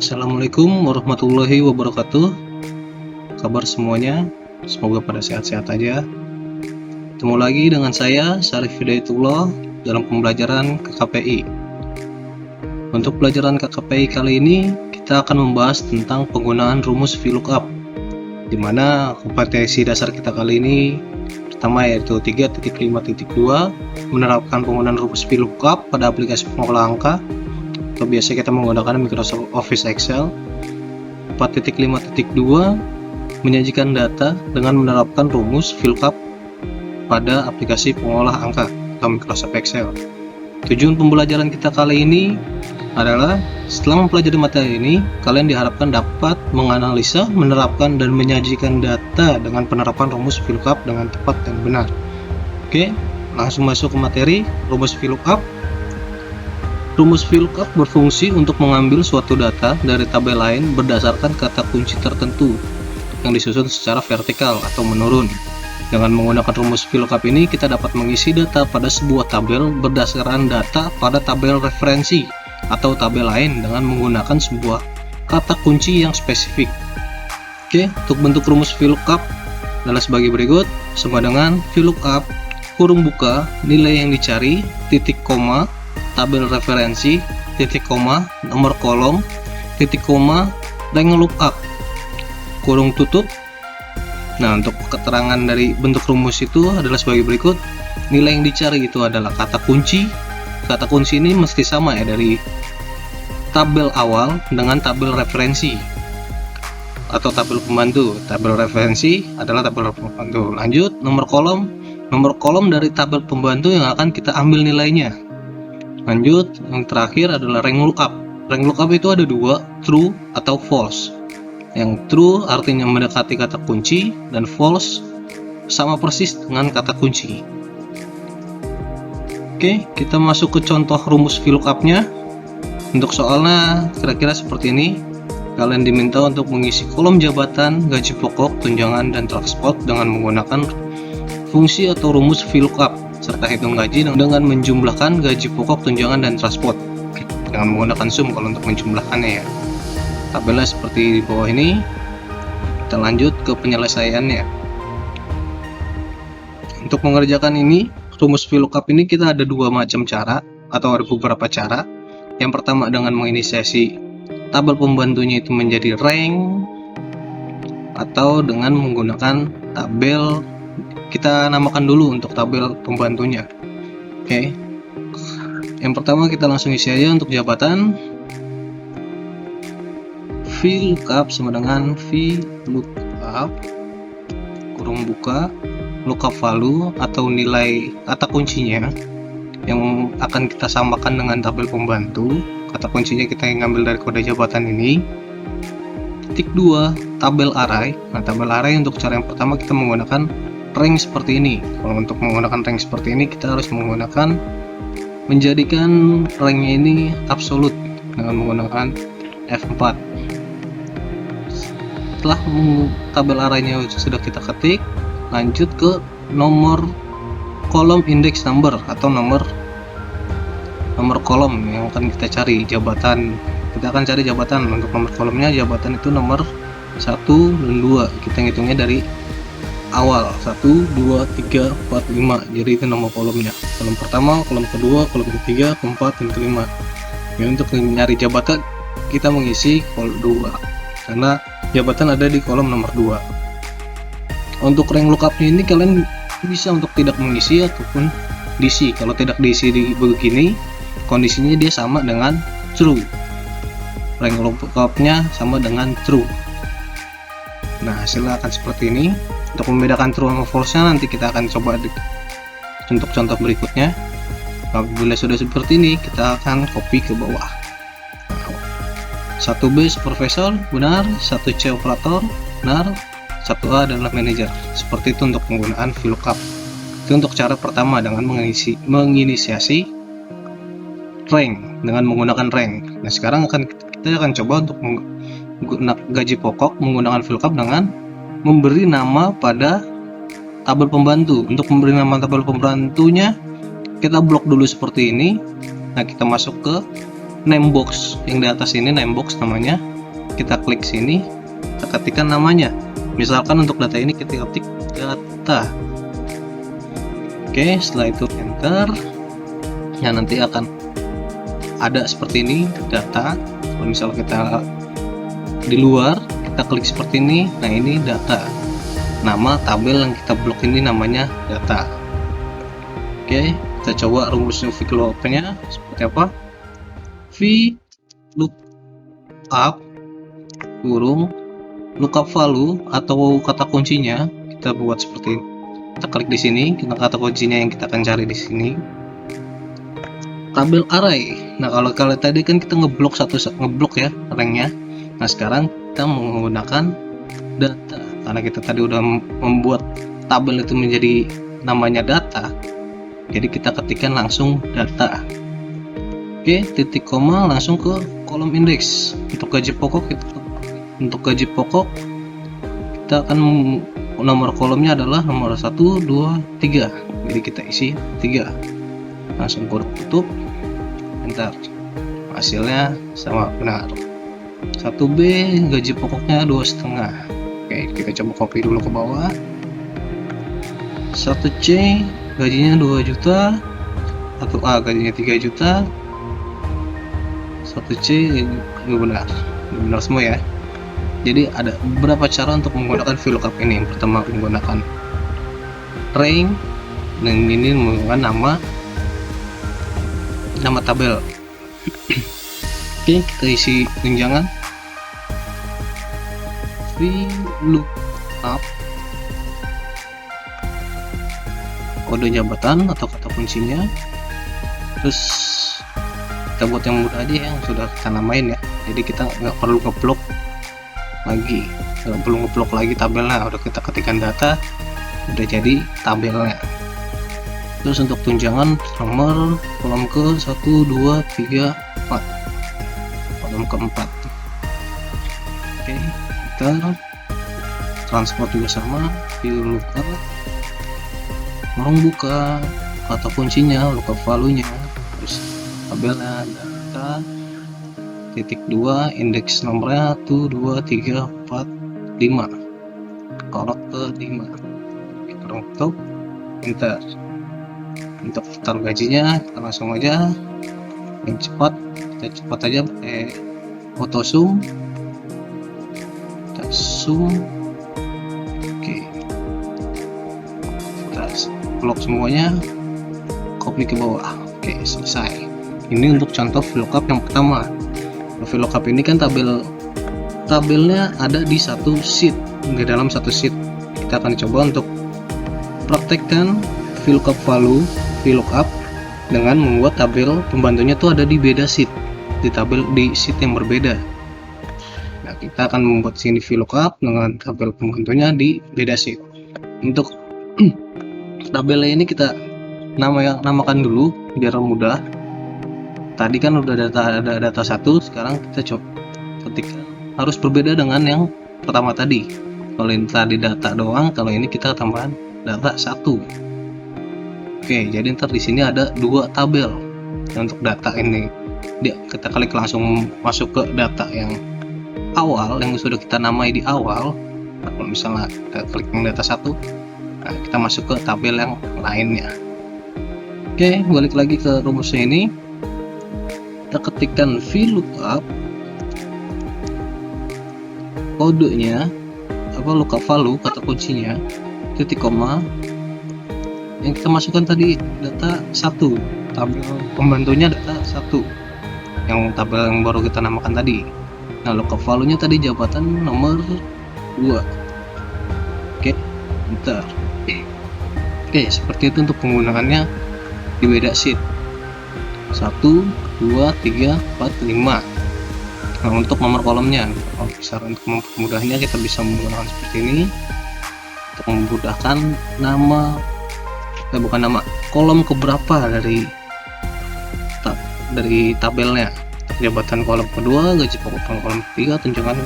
Assalamualaikum warahmatullahi wabarakatuh. Kabar semuanya, semoga pada sehat-sehat aja. Ketemu lagi dengan saya, Syarif Hidayatullah, dalam pembelajaran KKPI. Untuk pelajaran KKPI kali ini, kita akan membahas tentang penggunaan rumus VLOOKUP, di mana kompetensi dasar kita kali ini pertama yaitu 3.5.2, menerapkan penggunaan rumus VLOOKUP pada aplikasi pengolah angka. Atau biasa kita menggunakan Microsoft Office Excel. 4.5.2, menyajikan data dengan menerapkan rumus VLOOKUP pada aplikasi pengolah angka atau Microsoft Excel. Tujuan pembelajaran kita kali ini adalah setelah mempelajari materi ini, kalian diharapkan dapat menganalisa, menerapkan, dan menyajikan data dengan penerapan rumus VLOOKUP dengan tepat dan benar. Oke, langsung masuk ke materi rumus VLOOKUP. Rumus VLOOKUP berfungsi untuk mengambil suatu data dari tabel lain berdasarkan kata kunci tertentu yang disusun secara vertikal atau menurun. Dengan menggunakan rumus VLOOKUP ini, kita dapat mengisi data pada sebuah tabel berdasarkan data pada tabel referensi atau tabel lain dengan menggunakan sebuah kata kunci yang spesifik. Oke, untuk bentuk rumus VLOOKUP adalah sebagai berikut, sama dengan VLOOKUP kurung buka nilai yang dicari, titik koma, tabel referensi, titik koma, nomor kolom, titik koma, rank lookup, kurung tutup. Nah, untuk keterangan dari bentuk rumus itu adalah sebagai berikut. Nilai yang dicari itu adalah kata kunci. Kata kunci ini mesti sama ya dari tabel awal dengan tabel referensi atau tabel pembantu. Tabel referensi adalah tabel pembantu. Lanjut, nomor kolom. Nomor kolom dari tabel pembantu yang akan kita ambil nilainya. Lanjut, yang terakhir adalah rank lookup. Rank lookup itu ada dua, true atau false. Yang true artinya mendekati kata kunci, dan false sama persis dengan kata kunci. Oke, kita masuk ke contoh rumus VLOOKUP-nya. Untuk soalnya kira-kira seperti ini. Kalian diminta untuk mengisi kolom jabatan, gaji pokok, tunjangan, dan transport dengan menggunakan fungsi atau rumus VLOOKUP serta hitung gaji dengan menjumlahkan gaji pokok, tunjangan, dan transport dengan menggunakan sum kalau untuk menjumlahkannya ya. Tabelnya seperti di bawah ini. Kita lanjut ke penyelesaiannya. Untuk mengerjakan ini, rumus VLOOKUP ini kita ada dua macam cara atau ada beberapa cara. Yang pertama dengan menginisiasi tabel pembantunya itu menjadi rank, atau dengan menggunakan tabel, kita namakan dulu untuk tabel pembantunya. Oke. Yang pertama kita langsung isi aja untuk jabatan. VLOOKUP sama dengan VLOOKUP kurung buka lookup value atau nilai kata kuncinya yang akan kita samakan dengan tabel pembantu. Kata kuncinya kita ngambil dari kode jabatan ini. Titik 2, tabel array. Nah, tabel array untuk cara yang pertama kita menggunakan rank seperti ini. Kalau untuk menggunakan rank seperti ini, kita harus menjadikan ranknya ini absolut dengan menggunakan F4. Setelah tabel arraynya sudah kita ketik, lanjut ke nomor kolom index number atau nomor kolom yang akan kita cari jabatan. Kita akan cari jabatan. Untuk nomor kolomnya, jabatan itu nomor 1 dan 2. Kita ngitungnya dari awal 1, 2, 3, 4, 5. Jadi itu nomor kolomnya. Kolom pertama, kolom kedua, kolom ketiga, keempat, dan kelima. Ya, untuk nyari jabatan kita mengisi kolom 2 karena jabatan ada di kolom nomor 2. Untuk rank lookup ini kalian bisa untuk tidak mengisi ataupun diisi. Kalau tidak diisi di begini, kondisinya dia sama dengan true. Rank lookupnya sama dengan true. Nah, hasilnya akan seperti ini. Untuk membedakan true sama false-nya nanti kita akan coba untuk contoh berikutnya. Apabila sudah seperti ini, kita akan copy ke bawah. 1B supervisor benar, 1C operator benar, 1A adalah manajer. Seperti itu untuk penggunaan VLOOKUP. Itu untuk cara pertama dengan menginisiasi rank dengan menggunakan rank. Nah, sekarang kita akan coba untuk gaji pokok menggunakan VLOOKUP dengan memberi nama pada tabel pembantu. Untuk memberi nama tabel pembantunya, kita blok dulu seperti ini. Nah, kita masuk ke name box yang di atas ini, name box namanya. kita klik sini, kita ketikkan namanya. Misalkan untuk data ini kita ketik data. Oke, setelah itu enter. Ya, nanti akan ada seperti ini data. Kalau misalnya kita di luar, kita klik seperti ini. Nah, ini data. Nama tabel yang kita blok ini namanya data. Oke, kita coba rumus VLOOKUP-nya seperti apa. VLOOKUP kurung lookup value atau kata kuncinya kita buat seperti ini. Kita klik di sini, kita kata kuncinya yang kita akan cari di sini. Tabel array. Nah, kalau tadi kan kita ngeblok ya ranknya. Nah, sekarang kita menggunakan data karena kita tadi udah membuat tabel itu menjadi namanya data. Jadi kita ketikkan langsung data. Oke, titik koma langsung ke kolom indeks. Untuk gaji pokok kita akan nomor kolomnya adalah nomor 1, 2, 3. Jadi kita isi 3. Langsung kurung tutup, enter. Hasilnya sama benar. 1B gaji pokoknya 2,5. Oke, kita coba copy dulu ke bawah. 1C gajinya 2 juta. 1A gajinya 3 juta. 1C benar semua ya. Jadi ada beberapa cara untuk menggunakan VLOOKUP ini. Yang pertama menggunakan rank, dan ini menggunakan nama tabel. Oke, kita isi tunjangan VLOOKUP, kode jabatan atau kata kuncinya. Terus kita buat yang mudah aja yang sudah kita namain ya. Jadi kita nggak perlu ngeblok lagi tabelnya, udah kita ketikkan data, udah jadi tabelnya. Terus untuk tunjangan nomor kolom ke 1, 2, 3, 4, kolom keempat. Oke, kita transport juga sama, VLOOKUP, buka kata kuncinya, lookup value nya, terus tabelnya data, titik 2, indeks nomornya 1, 2, 3, 4, 5, kolom ke 5. Kita tutup, enter. Untuk daftar gajinya kita langsung aja yang cepat, kita cepat aja pakai auto zoom, kita zoom. Oke, kita blok semuanya, copy ke bawah. Oke, selesai. Ini untuk contoh VLOOKUP yang pertama. VLOOKUP ini kan tabelnya ada di satu sheet, di dalam satu sheet. Kita akan coba untuk praktekkan VLOOKUP value VLOOKUP dengan membuat tabel pembantunya tuh ada di beda sheet, di sheet yang berbeda. Nah, kita akan membuat sini VLOOKUP dengan tabel pembantunya di beda sheet. Untuk tabelnya ini kita namakan dulu biar mudah. Tadi kan udah ada data 1, sekarang kita coba ketika harus berbeda dengan yang pertama tadi. Kalau ini tadi data doang, kalau ini kita tambahan data 1. Oke, jadi ntar di sini ada 2 tabel. Untuk data ini kita klik langsung masuk ke data yang awal yang sudah kita namai di awal. Nah, kalau misalnya kita klik yang data 1, nah, kita masuk ke tabel yang lainnya. Oke, balik lagi ke rumusnya ini. Kita ketikkan VLOOKUP, kodenya lookup value kata kuncinya, titik koma, yang kita masukkan tadi data 1, tabel pembantunya data 1, yang tabel yang baru kita namakan tadi. Nah, lookup value nya tadi jabatan nomor 2. Oke, enter. Oke, seperti itu untuk penggunaannya di beda sheet. 1, 2, 3, 4, 5. Nah, untuk nomor kolomnya, untuk mempermudahnya kita bisa menggunakan seperti ini untuk memudahkan kolom keberapa dari tabelnya. Jabatan kolom kedua, gaji pokok kolom ketiga, tunjangan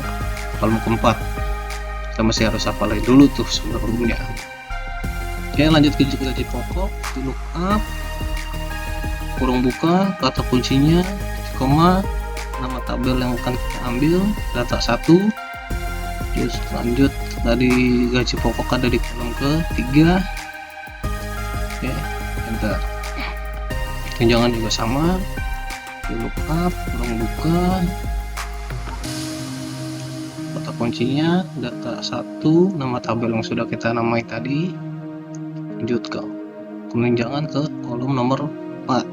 kolom keempat. Kita masih harus hafal dulu tuh sebelumnya. Oke, lanjut ke gaji pokok, VLOOKUP, kurung buka kata kuncinya, koma, nama tabel yang akan kita ambil, data 1. Terus lanjut, tadi gaji pokok ada di kolom ke-3. Oke, enter. Tunjangan juga sama, lookup, kurang buka, kata kuncinya data 1, nama tabel yang sudah kita namai tadi. Lanjut ke tunjangan ke kolom nomor 4.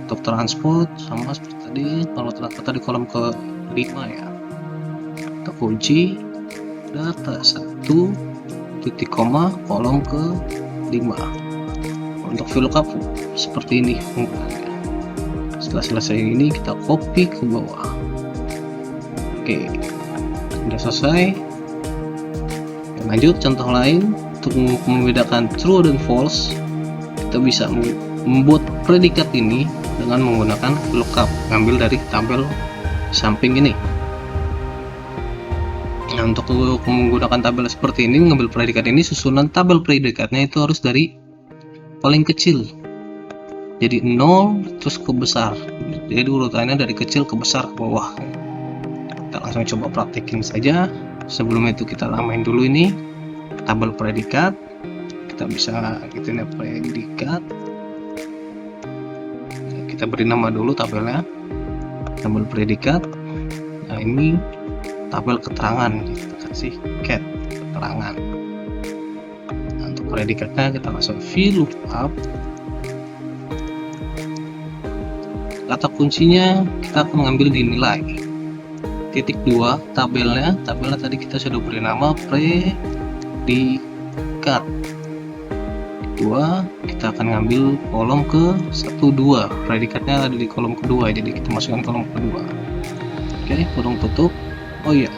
Untuk transport sama seperti tadi, kalau transport tadi kolom ke-5 ya. Kata kunci data 1 titik koma kolom ke-5. Untuk VLOOKUP seperti ini penggunaannya. Setelah selesai ini kita copy ke bawah. Oke, sudah selesai. Lanjut contoh lain, untuk membedakan true dan false, kita bisa membuat predikat ini dengan menggunakan VLOOKUP, ngambil dari tabel samping ini. Nah, untuk menggunakan tabel seperti ini, mengambil predikat ini, susunan tabel predikatnya itu harus dari paling kecil, jadi 0 terus ke besar, jadi urutannya dari kecil ke besar ke bawah. Kita langsung coba praktekin saja. Sebelum itu kita lamain dulu ini tabel predikat. Kita bisa gitu ya, predikat, kita beri nama dulu tabelnya, tabel predikat. Nah, ini tabel keterangan, kita kasih cat keterangan. Nah, untuk predikatnya kita langsung VLOOKUP. Kata kuncinya kita akan mengambil dinilai. Titik 2 tabelnya tadi kita sudah beri nama predikat. 2 kita akan ngambil kolom ke 1, 2, predikatnya ada di kolom kedua, jadi kita masukkan kolom kedua. Oke, kurung tutup. Oh iya,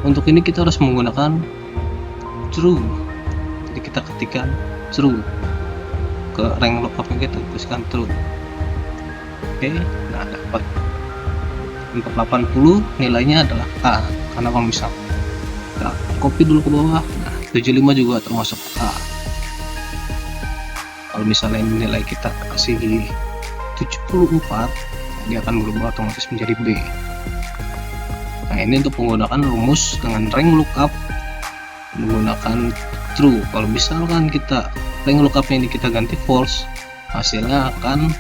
untuk ini kita harus menggunakan true, jadi kita ketikkan true ke rank lookupnya, kita tuliskan true. Oke, nah dapat untuk 80 nilainya adalah A karena pemisah. Kita copy dulu ke bawah. Nah, 75 juga termasuk A. Kalau misalnya nilai kita kasih 74, dia akan berubah otomatis menjadi B. Nah, ini untuk menggunakan rumus dengan rank lookup menggunakan true. Kalau misalkan kita rank lookupnya ini kita ganti false, hasilnya akan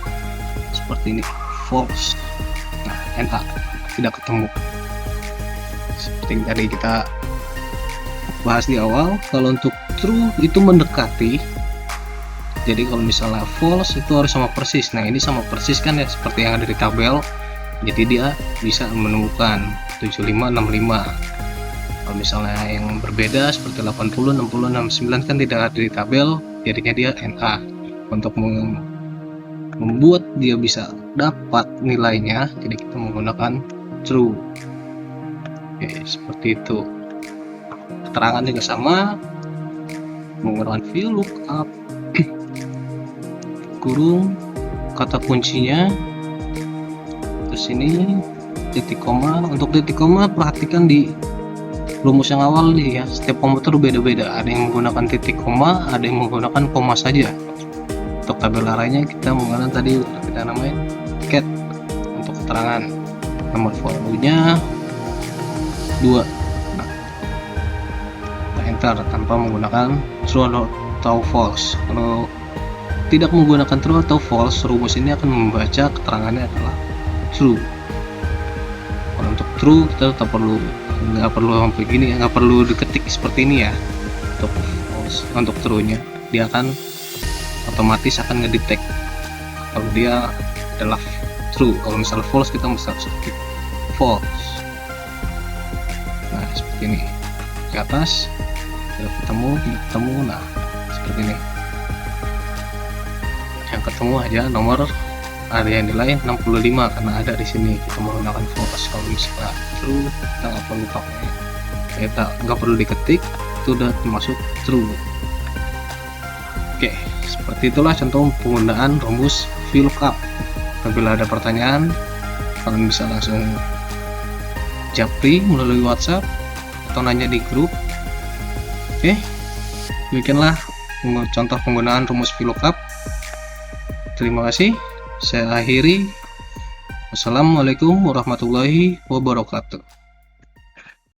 seperti ini, false. Nah, NA tidak ketemu. Seperti yang tadi kita bahas di awal, kalau untuk true itu mendekati. Jadi kalau misalnya false itu harus sama persis. Nah, ini sama persis kan ya, seperti yang ada di tabel. Jadi dia bisa menemukan 75, 65. Kalau misalnya yang berbeda seperti 80, 60, 69 kan tidak ada di tabel, jadinya dia NA. Untuk membuat dia bisa dapat nilainya, jadi kita menggunakan true. Oke, seperti itu. Keterangan juga sama, menggunakan VLOOKUP, kurung, kata kuncinya, terus ini titik koma. Untuk titik koma perhatikan di rumus yang awal nih ya, setiap komputer beda-beda, ada yang menggunakan titik koma, ada yang menggunakan koma saja. Untuk tabel arraynya kita menggunakan tadi kita namanya cat. Untuk keterangan nomor volunya 2. Nah, kita enter tanpa menggunakan true atau false. Kalau tidak menggunakan true atau false, rumus ini akan membaca keterangannya adalah true. Kalau untuk true kita tetap nggak perlu sampai gini, nggak perlu diketik seperti ini ya. Untuk false, untuk true nya dia akan otomatis akan ngedetect kalau dia adalah true. Kalau misalnya false kita mesti harus ketik false. Nah, seperti ini ke atas sudah ketemu. Nah, seperti ini yang ketemu aja nomor, ada yang nilai 65 karena ada di sini. Kita menggunakan false. Kalau misalnya true kita nggak perlu pakai, kita nggak perlu diketik, itu udah termasuk true. Oke, seperti itulah contoh penggunaan rumus VLOOKUP. Apabila ada pertanyaan, kalian bisa langsung japri melalui WhatsApp atau nanya di grup. Oke, demikianlah contoh penggunaan rumus VLOOKUP. Terima kasih. Saya akhiri. Wassalamualaikum warahmatullahi wabarakatuh.